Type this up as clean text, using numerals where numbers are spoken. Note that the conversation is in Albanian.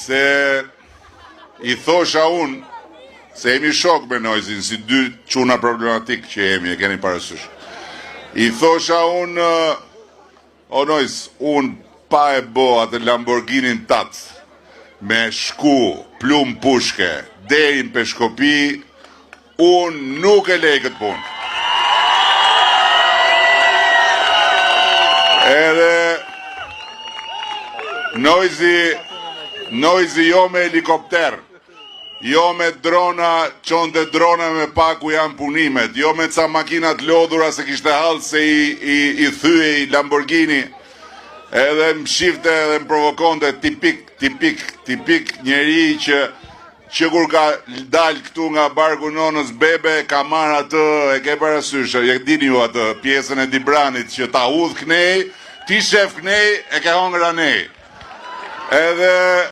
se i thosha unë, se jemi shok me Noizin, si dy çuna problematik që jemi, e keni parasysh. I thosha unë, o Noiz, unë pa e bo atë Lamborghinin tatë, me shku, plum pushke, deri në Peshkopi, unë nuk e lej këtë punë. Edhe Noizi jo me helikopter, jo me drona, qonte drona me pa ku janë punimet, jo me ca makinat lodhura se kishte hallë se i thyej Lamborghini, edhe më shifte edhe më provokonte tipik njeri që kur ka dalë këtu nga barku nonës bebe, ka marrë atë, e ke parasysh, e dini ju atë pjesën e Dibranit që ta udh knej, ti shef knej, e ke hongër anej. Edhe